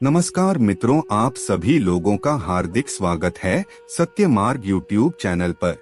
नमस्कार मित्रों, आप सभी लोगों का हार्दिक स्वागत है सत्य मार्ग यूट्यूब चैनल पर।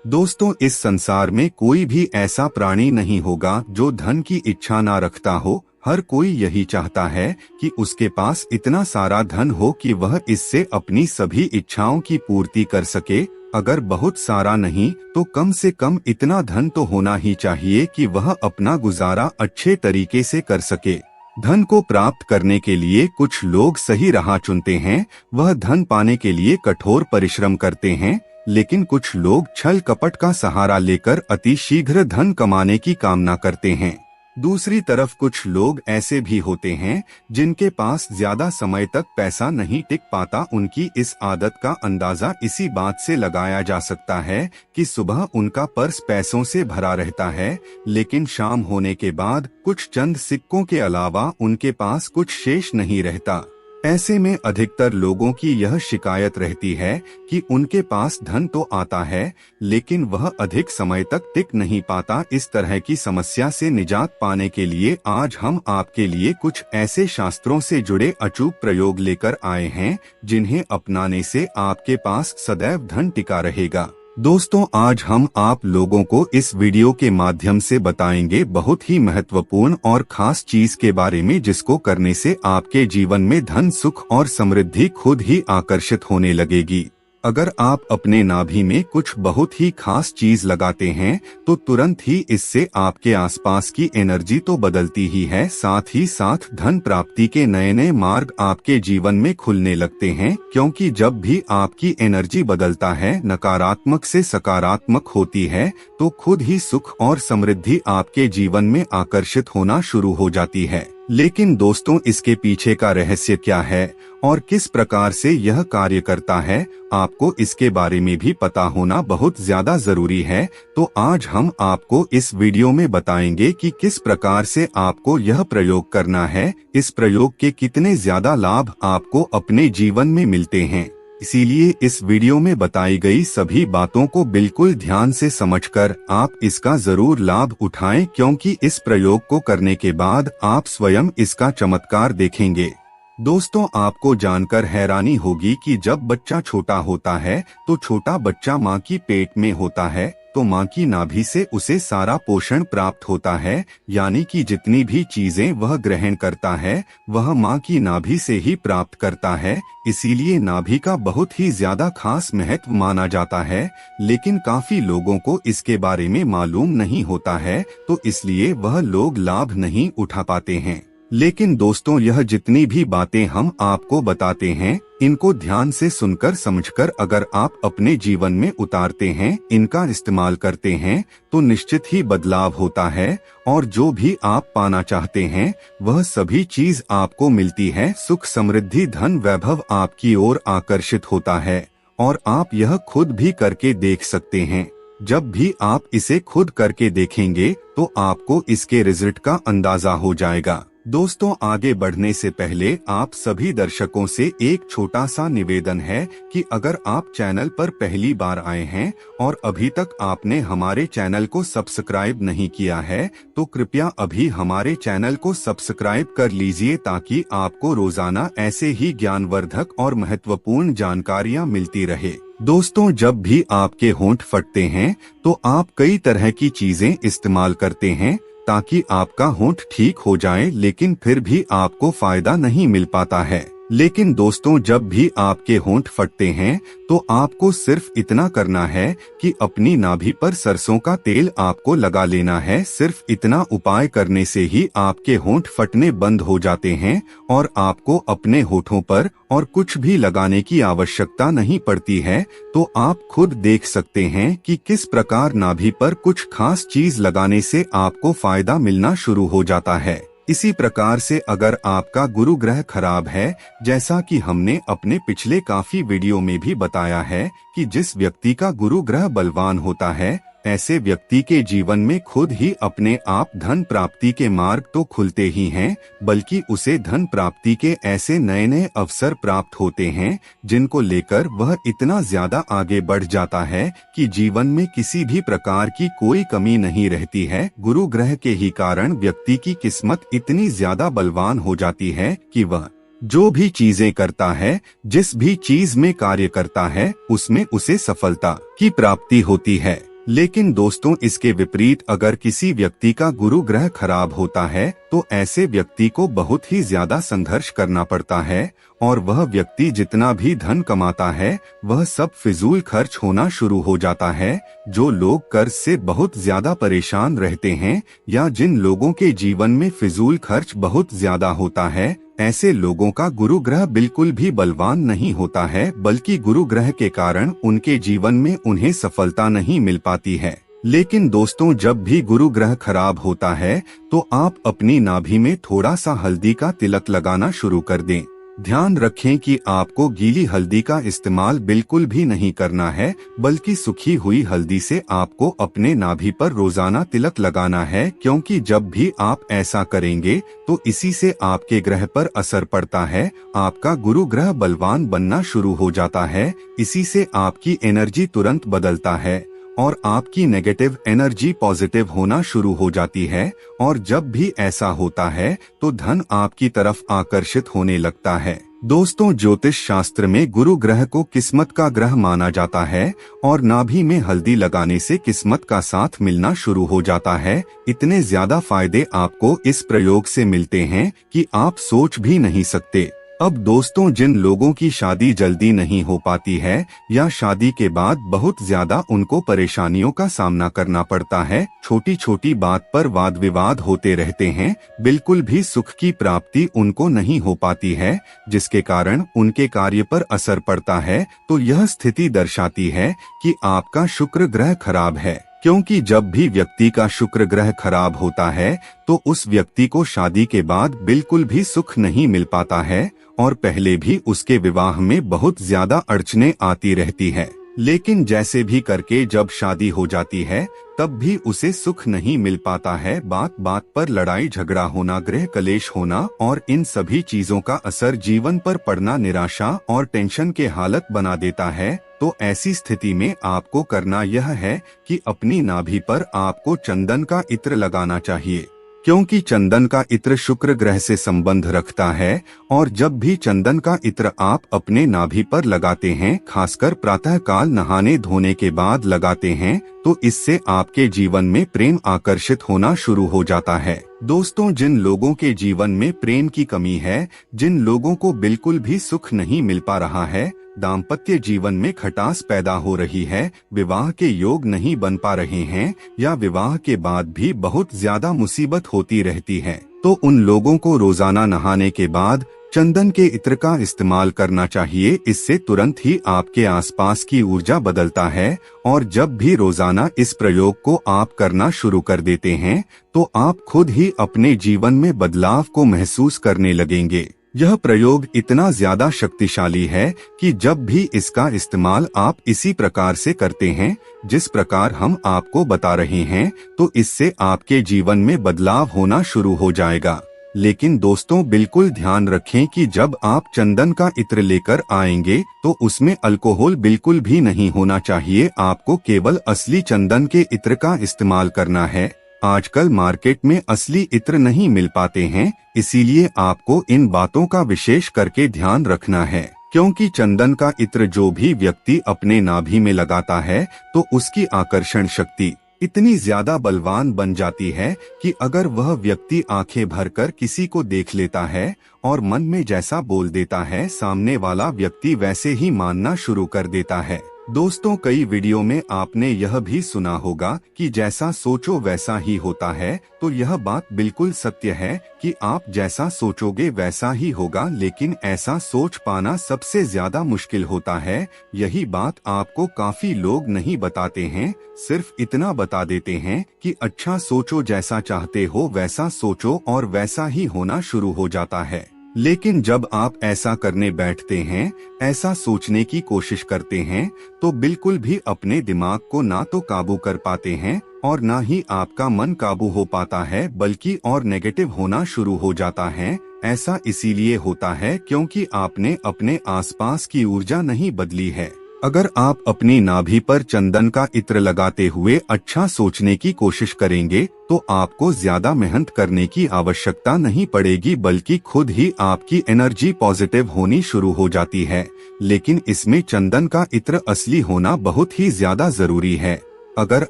दोस्तों, इस संसार में कोई भी ऐसा प्राणी नहीं होगा जो धन की इच्छा ना रखता हो। हर कोई यही चाहता है कि उसके पास इतना सारा धन हो कि वह इससे अपनी सभी इच्छाओं की पूर्ति कर सके। अगर बहुत सारा नहीं तो कम से कम इतना धन तो होना ही चाहिए कि वह अपना गुजारा अच्छे तरीके से कर सके। धन को प्राप्त करने के लिए कुछ लोग सही राह चुनते हैं, वह धन पाने के लिए कठोर परिश्रम करते हैं, लेकिन कुछ लोग छल कपट का सहारा लेकर अति शीघ्र धन कमाने की कामना करते हैं। दूसरी तरफ कुछ लोग ऐसे भी होते हैं जिनके पास ज्यादा समय तक पैसा नहीं टिक पाता। उनकी इस आदत का अंदाजा इसी बात से लगाया जा सकता है कि सुबह उनका पर्स पैसों से भरा रहता है, लेकिन शाम होने के बाद कुछ चंद सिक्कों के अलावा उनके पास कुछ शेष नहीं रहता। ऐसे में अधिकतर लोगों की यह शिकायत रहती है कि उनके पास धन तो आता है, लेकिन वह अधिक समय तक टिक नहीं पाता। इस तरह की समस्या से निजात पाने के लिए आज हम आपके लिए कुछ ऐसे शास्त्रों से जुड़े अचूक प्रयोग लेकर आए हैं जिन्हें अपनाने से आपके पास सदैव धन टिका रहेगा। दोस्तों, आज हम आप लोगों को इस वीडियो के माध्यम से बताएंगे बहुत ही महत्वपूर्ण और खास चीज के बारे में, जिसको करने से आपके जीवन में धन, सुख और समृद्धि खुद ही आकर्षित होने लगेगी। अगर आप अपने नाभि में कुछ बहुत ही खास चीज लगाते हैं तो तुरंत ही इससे आपके आसपास की एनर्जी तो बदलती ही है, साथ ही साथ धन प्राप्ति के नए नए मार्ग आपके जीवन में खुलने लगते हैं। क्योंकि जब भी आपकी एनर्जी बदलता है, नकारात्मक से सकारात्मक होती है, तो खुद ही सुख और समृद्धि आपके जीवन में आकर्षित होना शुरू हो जाती है। लेकिन दोस्तों, इसके पीछे का रहस्य क्या है और किस प्रकार से यह कार्य करता है, आपको इसके बारे में भी पता होना बहुत ज्यादा जरूरी है। तो आज हम आपको इस वीडियो में बताएंगे कि किस प्रकार से आपको यह प्रयोग करना है, इस प्रयोग के कितने ज्यादा लाभ आपको अपने जीवन में मिलते हैं। इसीलिए इस वीडियो में बताई गई सभी बातों को बिल्कुल ध्यान से समझकर आप इसका जरूर लाभ उठाएं, क्योंकि इस प्रयोग को करने के बाद आप स्वयं इसका चमत्कार देखेंगे। दोस्तों, आपको जानकर हैरानी होगी कि जब बच्चा छोटा होता है तो छोटा बच्चा माँ की पेट में होता है, तो माँ की नाभि से उसे सारा पोषण प्राप्त होता है, यानी कि जितनी भी चीजें वह ग्रहण करता है वह माँ की नाभि से ही प्राप्त करता है। इसीलिए नाभि का बहुत ही ज्यादा खास महत्व माना जाता है, लेकिन काफी लोगों को इसके बारे में मालूम नहीं होता है, तो इसलिए वह लोग लाभ नहीं उठा पाते हैं। लेकिन दोस्तों, यह जितनी भी बातें हम आपको बताते हैं, इनको ध्यान से सुनकर समझकर अगर आप अपने जीवन में उतारते हैं, इनका इस्तेमाल करते हैं, तो निश्चित ही बदलाव होता है और जो भी आप पाना चाहते हैं वह सभी चीज आपको मिलती है। सुख, समृद्धि, धन, वैभव आपकी ओर आकर्षित होता है और आप यह खुद भी करके देख सकते हैं। जब भी आप इसे खुद करके देखेंगे तो आपको इसके रिजल्ट का अंदाजा हो जाएगा। दोस्तों, आगे बढ़ने से पहले आप सभी दर्शकों से एक छोटा सा निवेदन है कि अगर आप चैनल पर पहली बार आए हैं और अभी तक आपने हमारे चैनल को सब्सक्राइब नहीं किया है, तो कृपया अभी हमारे चैनल को सब्सक्राइब कर लीजिए, ताकि आपको रोजाना ऐसे ही ज्ञानवर्धक और महत्वपूर्ण जानकारियाँ मिलती रहे। दोस्तों, जब भी आपके होंठ फटते हैं तो आप कई तरह की चीजें इस्तेमाल करते हैं ताकि आपका होंठ ठीक हो जाए, लेकिन फिर भी आपको फायदा नहीं मिल पाता है। लेकिन दोस्तों, जब भी आपके होंठ फटते हैं तो आपको सिर्फ इतना करना है कि अपनी नाभि पर सरसों का तेल आपको लगा लेना है। सिर्फ इतना उपाय करने से ही आपके होंठ फटने बंद हो जाते हैं और आपको अपने होठों पर और कुछ भी लगाने की आवश्यकता नहीं पड़ती है। तो आप खुद देख सकते हैं कि किस प्रकार नाभि पर कुछ खास चीज लगाने से आपको फायदा मिलना शुरू हो जाता है। इसी प्रकार से अगर आपका गुरु ग्रह खराब है, जैसा कि हमने अपने पिछले काफी वीडियो में भी बताया है कि जिस व्यक्ति का गुरु ग्रह बलवान होता है, ऐसे व्यक्ति के जीवन में खुद ही अपने आप धन प्राप्ति के मार्ग तो खुलते ही हैं, बल्कि उसे धन प्राप्ति के ऐसे नए नए अवसर प्राप्त होते हैं जिनको लेकर वह इतना ज्यादा आगे बढ़ जाता है कि जीवन में किसी भी प्रकार की कोई कमी नहीं रहती है। गुरु ग्रह के ही कारण व्यक्ति की किस्मत इतनी ज्यादा बलवान हो जाती है कि वह जो भी चीजें करता है, जिस भी चीज में कार्य करता है, उसमें उसे सफलता की प्राप्ति होती है। लेकिन दोस्तों, इसके विपरीत अगर किसी व्यक्ति का गुरु ग्रह खराब होता है तो ऐसे व्यक्ति को बहुत ही ज्यादा संघर्ष करना पड़ता है और वह व्यक्ति जितना भी धन कमाता है वह सब फिजूल खर्च होना शुरू हो जाता है। जो लोग कर्ज से बहुत ज्यादा परेशान रहते हैं या जिन लोगों के जीवन में फिजूल खर्च बहुत ज्यादा होता है, ऐसे लोगों का गुरु ग्रह बिल्कुल भी बलवान नहीं होता है, बल्कि गुरु ग्रह के कारण उनके जीवन में उन्हें सफलता नहीं मिल पाती है। लेकिन दोस्तों, जब भी गुरु ग्रह खराब होता है तो आप अपनी नाभि में थोड़ा सा हल्दी का तिलक लगाना शुरू कर दें। ध्यान रखें कि आपको गीली हल्दी का इस्तेमाल बिल्कुल भी नहीं करना है, बल्कि सूखी हुई हल्दी से आपको अपने नाभि पर रोजाना तिलक लगाना है, क्योंकि जब भी आप ऐसा करेंगे तो इसी से आपके ग्रह पर असर पड़ता है। आपका गुरु ग्रह बलवान बनना शुरू हो जाता है, इसी से आपकी एनर्जी तुरंत बदलता है और आपकी नेगेटिव एनर्जी पॉजिटिव होना शुरू हो जाती है। और जब भी ऐसा होता है तो धन आपकी तरफ आकर्षित होने लगता है। दोस्तों, ज्योतिष शास्त्र में गुरु ग्रह को किस्मत का ग्रह माना जाता है और नाभि में हल्दी लगाने से किस्मत का साथ मिलना शुरू हो जाता है। इतने ज्यादा फायदे आपको इस प्रयोग से मिलते हैं कि आप सोच भी नहीं सकते। अब दोस्तों, जिन लोगों की शादी जल्दी नहीं हो पाती है या शादी के बाद बहुत ज्यादा उनको परेशानियों का सामना करना पड़ता है, छोटी छोटी बात पर वाद विवाद होते रहते हैं, बिल्कुल भी सुख की प्राप्ति उनको नहीं हो पाती है, जिसके कारण उनके कार्य पर असर पड़ता है, तो यह स्थिति दर्शाती है कि आपका शुक्र ग्रह खराब है। क्योंकि जब भी व्यक्ति का शुक्र ग्रह खराब होता है तो उस व्यक्ति को शादी के बाद बिल्कुल भी सुख नहीं मिल पाता है और पहले भी उसके विवाह में बहुत ज्यादा अड़चनें आती रहती है। लेकिन जैसे भी करके जब शादी हो जाती है तब भी उसे सुख नहीं मिल पाता है। बात बात पर लड़ाई झगड़ा होना, गृह कलेश होना और इन सभी चीजों का असर जीवन पर पड़ना निराशा और टेंशन के हालत बना देता है। तो ऐसी स्थिति में आपको करना यह है कि अपनी नाभि पर आपको चंदन का इत्र लगाना चाहिए, क्योंकि चंदन का इत्र शुक्र ग्रह से संबंध रखता है और जब भी चंदन का इत्र आप अपने नाभि पर लगाते हैं, खासकर प्रातः काल नहाने धोने के बाद लगाते हैं, तो इससे आपके जीवन में प्रेम आकर्षित होना शुरू हो जाता है। दोस्तों, जिन लोगों के जीवन में प्रेम की कमी है, जिन लोगों को बिल्कुल भी सुख नहीं मिल पा रहा है, दाम्पत्य जीवन में खटास पैदा हो रही है, विवाह के योग नहीं बन पा रहे हैं या विवाह के बाद भी बहुत ज्यादा मुसीबत होती रहती है, तो उन लोगों को रोजाना नहाने के बाद चंदन के इत्र का इस्तेमाल करना चाहिए। इससे तुरंत ही आपके आसपास की ऊर्जा बदलता है और जब भी रोजाना इस प्रयोग को आप करना शुरू कर देते हैं तो आप खुद ही अपने जीवन में बदलाव को महसूस करने लगेंगे। यह प्रयोग इतना ज्यादा शक्तिशाली है कि जब भी इसका इस्तेमाल आप इसी प्रकार से करते हैं जिस प्रकार हम आपको बता रहे हैं, तो इससे आपके जीवन में बदलाव होना शुरू हो जाएगा। लेकिन दोस्तों, बिल्कुल ध्यान रखें कि जब आप चंदन का इत्र लेकर आएंगे तो उसमें अल्कोहल बिल्कुल भी नहीं होना चाहिए। आपको केवल असली चंदन के इत्र का इस्तेमाल करना है। आजकल मार्केट में असली इत्र नहीं मिल पाते हैं, इसीलिए आपको इन बातों का विशेष करके ध्यान रखना है, क्योंकि चंदन का इत्र जो भी व्यक्ति अपने नाभि में लगाता है तो उसकी आकर्षण शक्ति इतनी ज्यादा बलवान बन जाती है कि अगर वह व्यक्ति आंखें भरकर किसी को देख लेता है और मन में जैसा बोल देता है, सामने वाला व्यक्ति वैसे ही मानना शुरू कर देता है। दोस्तों, कई वीडियो में आपने यह भी सुना होगा कि जैसा सोचो वैसा ही होता है, तो यह बात बिल्कुल सत्य है कि आप जैसा सोचोगे वैसा ही होगा, लेकिन ऐसा सोच पाना सबसे ज्यादा मुश्किल होता है। यही बात आपको काफी लोग नहीं बताते हैं, सिर्फ इतना बता देते हैं कि अच्छा सोचो, जैसा चाहते हो वैसा सोचो और वैसा ही होना शुरू हो जाता है। लेकिन जब आप ऐसा करने बैठते हैं, ऐसा सोचने की कोशिश करते हैं, तो बिल्कुल भी अपने दिमाग को ना तो काबू कर पाते हैं और ना ही आपका मन काबू हो पाता है, बल्कि और नेगेटिव होना शुरू हो जाता है। ऐसा इसीलिए होता है क्योंकि आपने अपने आसपास की ऊर्जा नहीं बदली है। अगर आप अपनी नाभि पर चंदन का इत्र लगाते हुए अच्छा सोचने की कोशिश करेंगे तो आपको ज्यादा मेहनत करने की आवश्यकता नहीं पड़ेगी, बल्कि खुद ही आपकी एनर्जी पॉजिटिव होनी शुरू हो जाती है। लेकिन इसमें चंदन का इत्र असली होना बहुत ही ज्यादा जरूरी है। अगर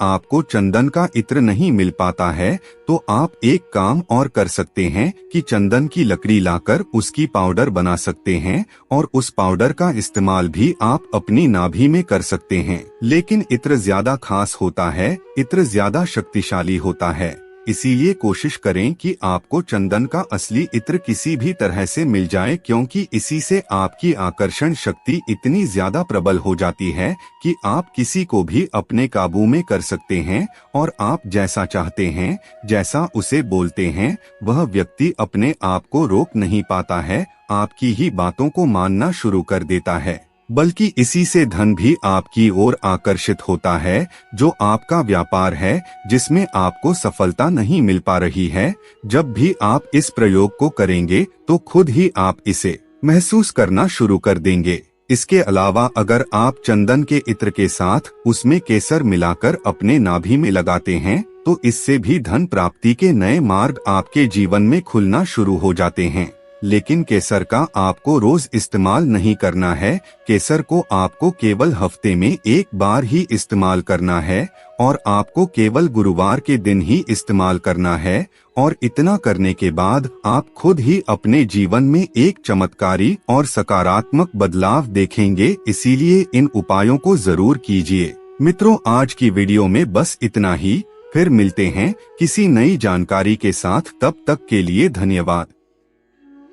आपको चंदन का इत्र नहीं मिल पाता है तो आप एक काम और कर सकते हैं कि चंदन की लकड़ी लाकर उसकी पाउडर बना सकते हैं और उस पाउडर का इस्तेमाल भी आप अपनी नाभि में कर सकते हैं। लेकिन इत्र ज्यादा खास होता है, इत्र ज्यादा शक्तिशाली होता है, इसीलिए कोशिश करें कि आपको चंदन का असली इत्र किसी भी तरह से मिल जाए, क्योंकि इसी से आपकी आकर्षण शक्ति इतनी ज्यादा प्रबल हो जाती है कि आप किसी को भी अपने काबू में कर सकते हैं और आप जैसा चाहते हैं, जैसा उसे बोलते हैं, वह व्यक्ति अपने आप को रोक नहीं पाता है, आपकी ही बातों को मानना शुरू कर देता है। बल्कि इसी से धन भी आपकी ओर आकर्षित होता है। जो आपका व्यापार है जिसमें आपको सफलता नहीं मिल पा रही है, जब भी आप इस प्रयोग को करेंगे तो खुद ही आप इसे महसूस करना शुरू कर देंगे। इसके अलावा अगर आप चंदन के इत्र के साथ उसमें केसर मिलाकर अपने नाभि में लगाते हैं तो इससे भी धन प्राप्ति के नए मार्ग आपके जीवन में खुलना शुरू हो जाते हैं। लेकिन केसर का आपको रोज इस्तेमाल नहीं करना है। केसर को आपको केवल हफ्ते में एक बार ही इस्तेमाल करना है और आपको केवल गुरुवार के दिन ही इस्तेमाल करना है। और इतना करने के बाद आप खुद ही अपने जीवन में एक चमत्कारी और सकारात्मक बदलाव देखेंगे। इसीलिए इन उपायों को जरूर कीजिए। मित्रों, आज की वीडियो में बस इतना ही। फिर मिलते हैं किसी नई जानकारी के साथ। तब तक के लिए धन्यवाद।